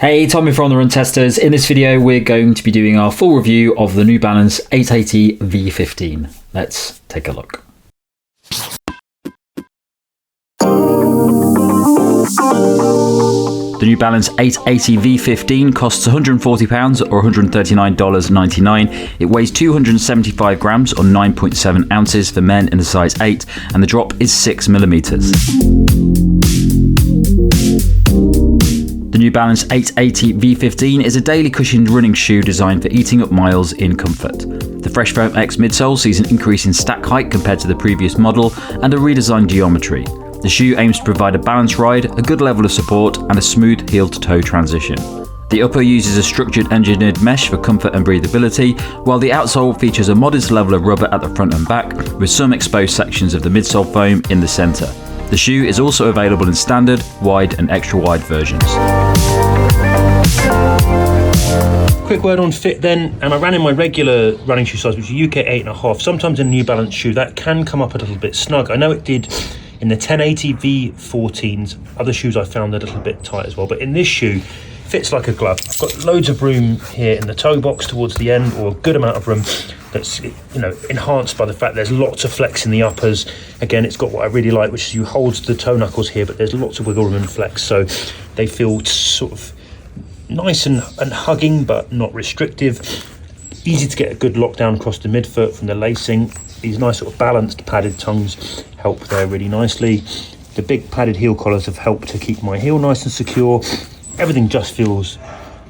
Hey, Tommy from the Run Testers. In this video, we're going to be doing our full review of the New Balance 880 V15. Let's take a look. The New Balance 880 V15 costs £140 or $139.99. It weighs 275 grams or 9.7 ounces for men in the size 8, and the drop is 6 millimeters. The New Balance 880 V15 is a daily cushioned running shoe designed for eating up miles in comfort. The Fresh Foam X midsole sees an increase in stack height compared to the previous model and a redesigned geometry. The shoe aims to provide a balanced ride, a good level of support, and a smooth heel-to-toe transition. The upper uses a structured engineered mesh for comfort and breathability, while the outsole features a modest level of rubber at the front and back, with some exposed sections of the midsole foam in the centre. The shoe is also available in standard, wide and extra wide versions. Quick word on fit then, and I ran in my regular running shoe size, which is UK 8.5. Sometimes in a New Balance shoe that can come up a little bit snug. I know it did in the 1080 V14s. Other shoes I found a little bit tight as well, but in this shoe, fits like a glove. I've got loads of room here in the toe box towards the end, or a good amount of room that's, enhanced by the fact there's lots of flex in the uppers. Again, it's got what I really like, which is you hold the toe knuckles here, but there's lots of wiggle room and flex, so they feel sort of nice and hugging, but not restrictive. Easy to get a good lockdown across the midfoot from the lacing. These nice sort of balanced padded tongues help there really nicely. The big padded heel collars have helped to keep my heel nice and secure. Everything just feels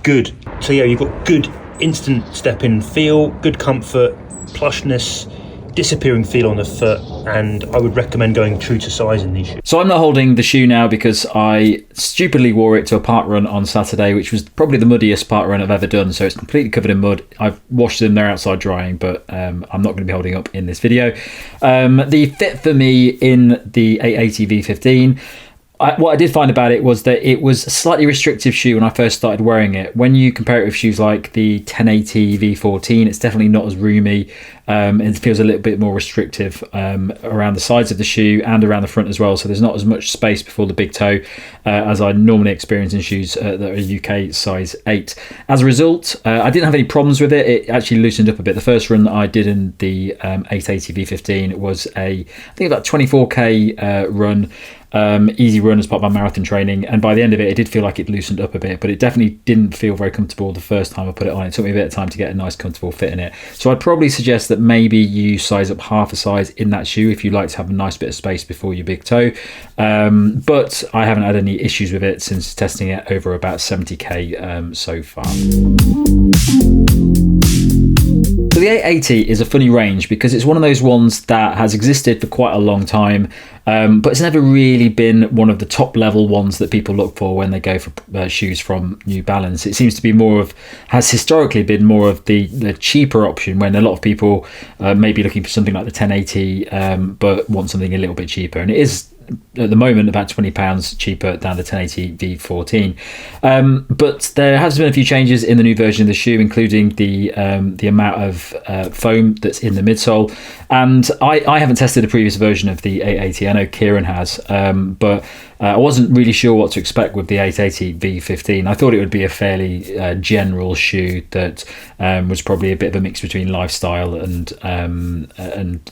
good. So yeah, you've got good instant step in feel, good comfort, plushness, disappearing feel on the foot, and I would recommend going true to size in these shoes. So I'm not holding the shoe now because I stupidly wore it to a park run on Saturday, which was probably the muddiest park run I've ever done. So it's completely covered in mud. I've washed them, they're outside drying, but I'm not going to be holding up in this video. The fit for me in the 880 V15, what I did find about it was that it was a slightly restrictive shoe when I first started wearing it. When you compare it with shoes like the 1080 V14, it's definitely not as roomy. It feels a little bit more restrictive around the sides of the shoe and around the front as well. So there's not as much space before the big toe as I normally experience in shoes that are UK size 8. As a result, I didn't have any problems with it. It actually loosened up a bit. The first run that I did in the 880 V15 was I think about 24k run. Easy run as part of my marathon training, and by the end of it, it did feel like it loosened up a bit, but it definitely didn't feel very comfortable the first time I put it on. It took me a bit of time to get a nice comfortable fit in it. So I'd probably suggest that maybe you size up half a size in that shoe if you like to have a nice bit of space before your big toe. But I haven't had any issues with it since testing it over about 70k so far. So the 880 is a funny range because it's one of those ones that has existed for quite a long time, but it's never really been one of the top level ones that people look for when they go for shoes from New Balance. It seems to be has historically been more of the cheaper option when a lot of people may be looking for something like the 1080 but want something a little bit cheaper, and it is at the moment about £20 cheaper than the 1080 V14. But there has been a few changes in the new version of the shoe, including the amount of foam that's in the midsole. And I haven't tested a previous version of the 880. I know Kieran has, but I wasn't really sure what to expect with the 880 V15. I thought it would be a fairly general shoe that was probably a bit of a mix between lifestyle and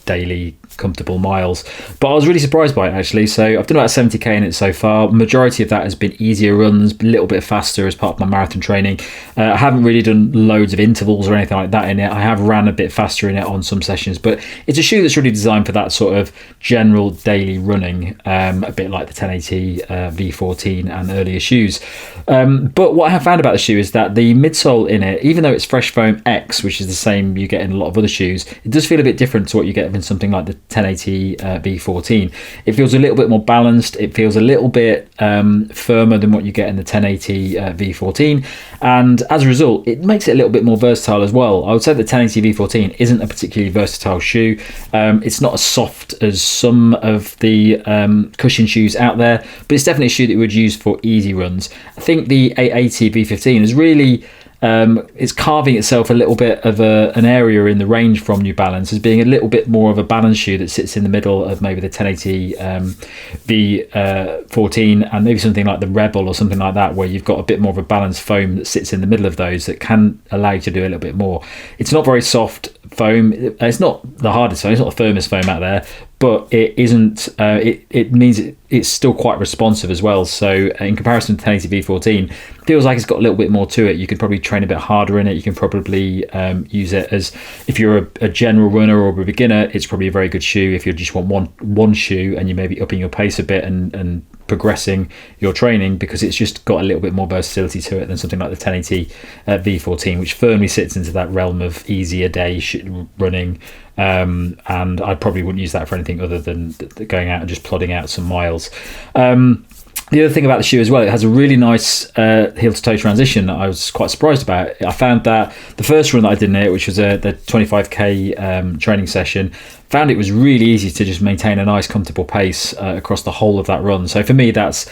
daily comfortable miles. But I was really surprised by it actually. So I've done about 70k in it so far. Majority of that has been easier runs, a little bit faster as part of my marathon training. I haven't really done loads of intervals or anything like that in it. I have ran a bit faster in it on some sessions, but it's a shoe that's really designed for that sort of general daily running, a bit like the 1080 V14 and earlier shoes. But what I have found about the shoe is that the midsole in it, even though it's Fresh Foam X, which is the same you get in a lot of other shoes, it does feel a bit different to what you get in something like the 1080 V14. It feels a little bit more balanced. It feels a little bit firmer than what you get in the 1080 V14, and as a result, it makes it a little bit more versatile as well. I would say the 1080 V14 isn't a particularly versatile shoe. It's not as soft as some of the cushion shoes out there, but it's definitely a shoe that you would use for easy runs. I think the 880 V15 is really it's carving itself a little bit of an area in the range from New Balance as being a little bit more of a balance shoe that sits in the middle of maybe the 1080 V14 and maybe something like the Rebel or something like that, where you've got a bit more of a balanced foam that sits in the middle of those that can allow you to do a little bit more. It's not very soft foam. It's not the hardest foam. It's not the firmest foam out there, but it isn't. It means it's still quite responsive as well. So in comparison to 1080 V14, feels like it's got a little bit more to it. You can probably train a bit harder in it. You can probably use it as, if you're a general runner or a beginner, it's probably a very good shoe. If you just want one shoe and you may be upping your pace a bit and progressing your training, because it's just got a little bit more versatility to it than something like the 1080 V14, which firmly sits into that realm of easier day running. And I probably wouldn't use that for anything other than going out and just plodding out some miles. The other thing about the shoe as well, it has a really nice heel to toe transition that I was quite surprised about. I found that the first run that I did in it, which was the 25k training session, found it was really easy to just maintain a nice comfortable pace across the whole of that run. So for me, that's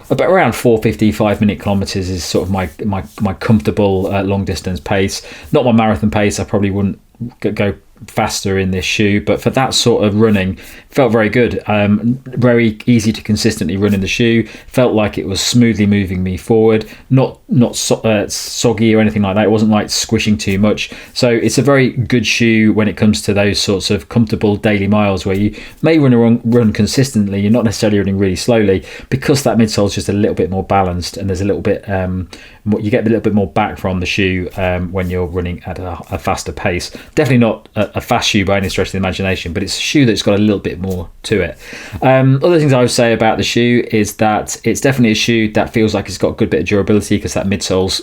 about around 4:50, 5-minute kilometers is sort of my comfortable long distance pace. Not my marathon pace. I probably wouldn't go faster in this shoe, but for that sort of running, felt very good. Very easy to consistently run in the shoe. Felt like it was smoothly moving me forward, not soggy or anything like that. It wasn't like squishing too much. So it's a very good shoe when it comes to those sorts of comfortable daily miles where you may run consistently. You're not necessarily running really slowly, because that midsole is just a little bit more balanced, and there's a little bit you get a little bit more back from the shoe when you're running at a faster pace. Definitely not a fast shoe by any stretch of the imagination, but it's a shoe that's got a little bit more to it. Other things I would say about the shoe is that it's definitely a shoe that feels like it's got a good bit of durability, because that midsole's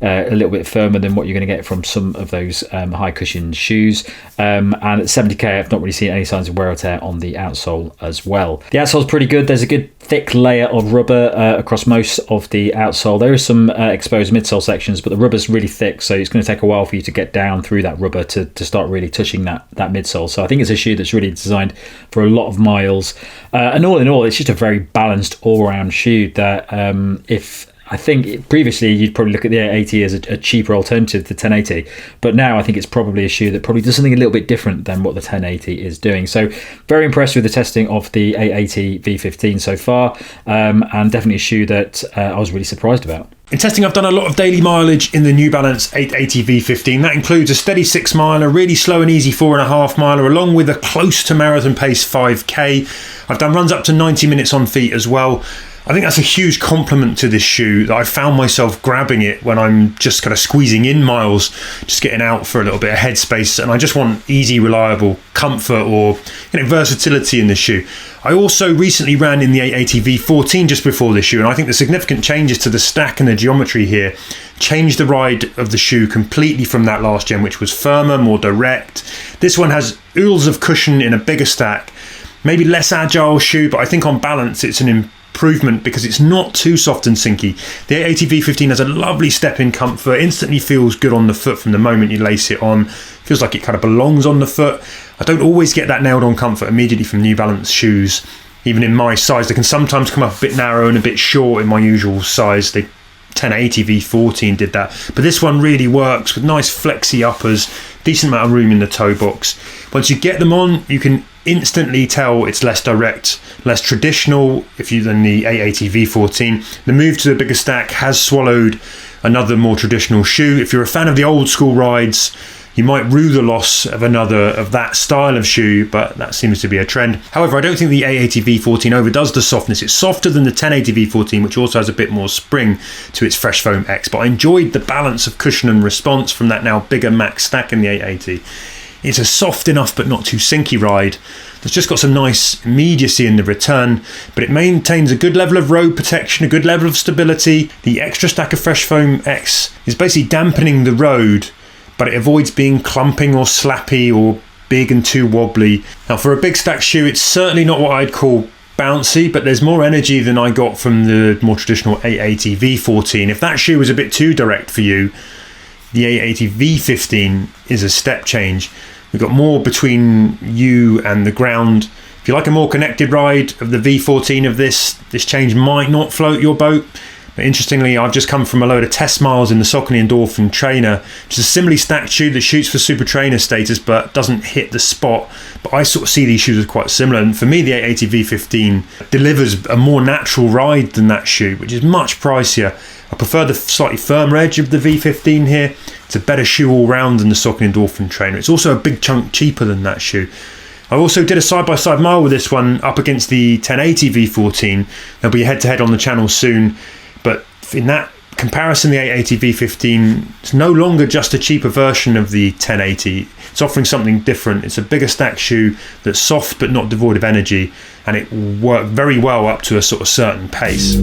a little bit firmer than what you're going to get from some of those high cushion shoes. And at 70k, I've not really seen any signs of wear or tear on the outsole as well. The outsole's pretty good. There's a good thick layer of rubber across most of the outsole. There is some exposed midsole sections, but the rubber's really thick, so it's going to take a while for you to get down through that rubber to start really touching that midsole. So I think it's a shoe that's really designed for a lot of miles. And all in all, it's just a very balanced all-round shoe that I think previously you'd probably look at the 880 as a cheaper alternative to 1080, but now I think it's probably a shoe that probably does something a little bit different than what the 1080 is doing. So very impressed with the testing of the 880 V15 so far, and definitely a shoe that I was really surprised about. In testing, I've done a lot of daily mileage in the New Balance 880 V15. That includes a steady 6 miler, really slow and easy 4.5 miler, along with a close to marathon pace 5k. I've done runs up to 90 minutes on feet as well. I think that's a huge compliment to this shoe, that I found myself grabbing it when I'm just kind of squeezing in miles, just getting out for a little bit of headspace, and I just want easy, reliable comfort or versatility in this shoe. I also recently ran in the 880 V14 just before this shoe, and I think the significant changes to the stack and the geometry here changed the ride of the shoe completely from that last gen, which was firmer, more direct. This one has oodles of cushion in a bigger stack, maybe less agile shoe, but I think on balance it's an improvement because it's not too soft and sinky. The 880 V15 has a lovely step-in comfort, instantly feels good on the foot from the moment you lace it on. Feels like it kind of belongs on the foot. I don't always get that nailed on comfort immediately from New Balance shoes. Even in my size, they can sometimes come up a bit narrow and a bit short in my usual size. The 1080 V14 did that, but this one really works with nice flexy uppers, decent amount of room in the toe box. Once you get them on, you can instantly tell it's less direct, less traditional than the 880 V14. The move to the bigger stack has swallowed another more traditional shoe. If you're a fan of the old school rides, you might rue the loss of another of that style of shoe, but that seems to be a trend. However, I don't think the 880 V14 overdoes the softness. It's softer than the 1080 V14, which also has a bit more spring to its Fresh Foam X, but I enjoyed the balance of cushion and response from that now bigger max stack in the 880. It's a soft enough but not too sinky ride that's just got some nice immediacy in the return, but it maintains a good level of road protection, a good level of stability. The extra stack of Fresh Foam X is basically dampening the road, but it avoids being clumping or slappy or big and too wobbly. Now, for a big stack shoe, it's certainly not what I'd call bouncy, but there's more energy than I got from the more traditional 880 V14. If that shoe was a bit too direct for you, the 880 V15 is a step change. We've got more between you and the ground. If you like a more connected ride of the V14 of this change might not float your boat. But interestingly, I've just come from a load of test miles in the Saucony Endorphin Trainer, which is a similarly stacked shoe that shoots for super trainer status but doesn't hit the spot. But I sort of see these shoes as quite similar, and for me the 880 V15 delivers a more natural ride than that shoe, which is much pricier. I prefer the slightly firmer edge of the V15 here. It's a better shoe all round than the Saucony Endorphin Trainer. It's also a big chunk cheaper than that shoe. I also did a side-by-side mile with this one up against the 1080 V14. There'll be a head-to-head on the channel soon, but in that comparison, the 880 V15 is no longer just a cheaper version of the 1080. It's offering something different. It's a bigger stack shoe that's soft but not devoid of energy, and it will work very well up to a sort of certain pace.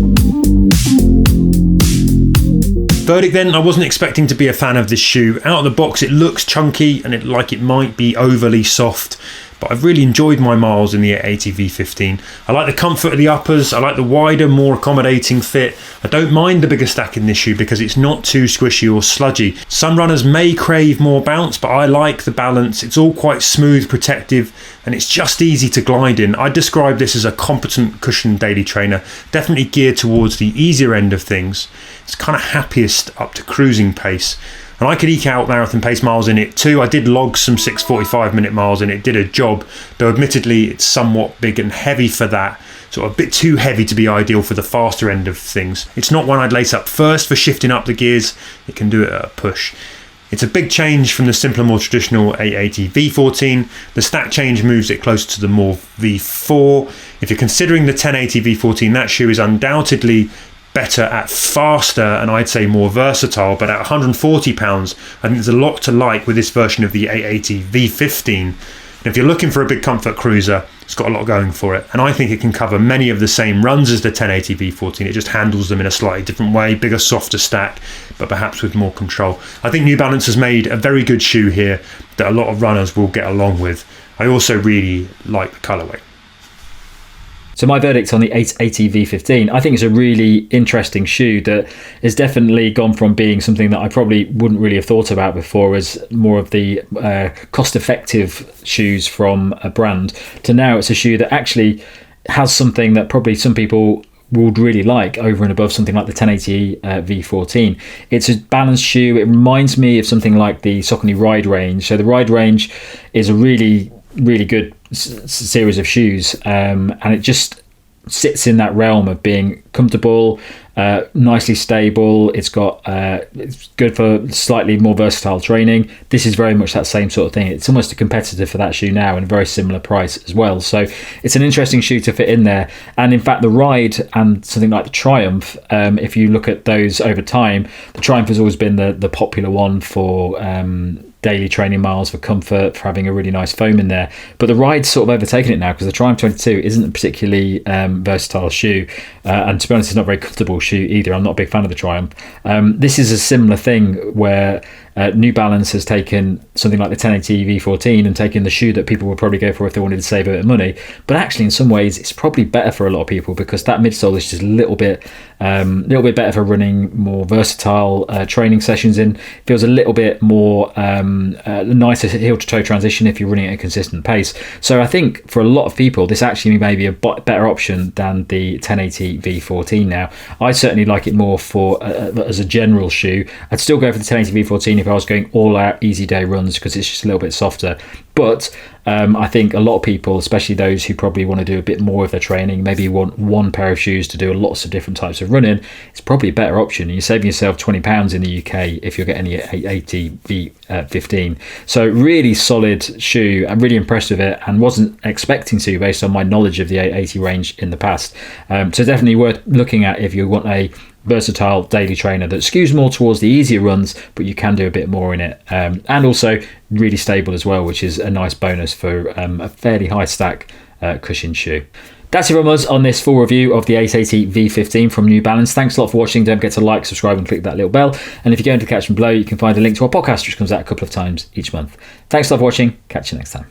Verdict then, I wasn't expecting to be a fan of this shoe. Out of the box it looks chunky and it might be overly soft, but I've really enjoyed my miles in the 880 V15. I like the comfort of the uppers, I like the wider, more accommodating fit. I don't mind the bigger stack in this shoe because it's not too squishy or sludgy. Some runners may crave more bounce, but I like the balance. It's all quite smooth, protective, and it's just easy to glide in. I'd describe this as a competent cushion daily trainer, definitely geared towards the easier end of things. It's kind of happiest up to cruising pace. And I could eke out marathon pace miles in it too. I did log some 6:45-minute miles and it did a job, though admittedly it's somewhat big and heavy for that. Sort of a bit too heavy to be ideal for the faster end of things. It's not one I'd lace up first for shifting up the gears. It can do it at a push. It's a big change from the simpler, more traditional 880 V14. The stack change moves it closer to the more V4. If you're considering the 1080 V14, that shoe is undoubtedly better at faster and I'd say more versatile, but at £140 I think there's a lot to like with this version of the 880 V15. And if you're looking for a big comfort cruiser, it's got a lot going for it, and I think it can cover many of the same runs as the 1080 V14. It just handles them in a slightly different way, bigger, softer stack, but perhaps with more control. I think New Balance has made a very good shoe here that a lot of runners will get along with. I also really like the colourway. So my verdict on the 880 V15, I think it's a really interesting shoe that has definitely gone from being something that I probably wouldn't really have thought about before as more of the cost-effective shoes from a brand, to now it's a shoe that actually has something that probably some people would really like over and above something like the 1080 V14. It's a balanced shoe. It reminds me of something like the Saucony Ride range. So the Ride range is a really good series of shoes, and it just sits in that realm of being comfortable, nicely stable. It's good for slightly more versatile training. This is very much that same sort of thing. It's almost a competitor for that shoe now, and a very similar price as well. So it's an interesting shoe to fit in there. And in fact, the Ride and something like the Triumph, if you look at those over time, the Triumph has always been the popular one for daily training miles, for comfort, for having a really nice foam in there. But the Ride's sort of overtaken it now, because the Triumph 22 isn't a particularly versatile shoe, and to be honest, it's not a very comfortable shoe either. I'm not a big fan of the Triumph. This is a similar thing where New Balance has taken something like the 1080 V14 and taken the shoe that people would probably go for if they wanted to save a bit of money. But actually, in some ways, it's probably better for a lot of people, because that midsole is just a little bit better for running more versatile training sessions in. Feels a little bit more nicer heel to toe transition if you're running at a consistent pace. So I think for a lot of people, this actually may be a better option than the 1080 V14 now. I certainly like it more for as a general shoe. I'd still go for the 1080 V14 if I was going all out easy day runs, because it's just a little bit softer. But I think a lot of people, especially those who probably want to do a bit more of their training, maybe want one pair of shoes to do lots of different types of running, it's probably a better option. You're saving yourself £20 in the UK if you're getting the 880 V15. So really solid shoe. I'm really impressed with it, and wasn't expecting to based on my knowledge of the 880 range in the past. So definitely worth looking at if you want a versatile daily trainer that skews more towards the easier runs, but you can do a bit more in it, and also really stable as well, which is a nice bonus for a fairly high stack cushion shoe. That's it from us on this full review of the 880 V15 from New Balance. Thanks a lot for watching. Don't forget to like, subscribe and click that little bell, and if you go into the caption below, you can find a link to our podcast, which comes out a couple of times each month. Thanks a lot for watching. Catch you next time.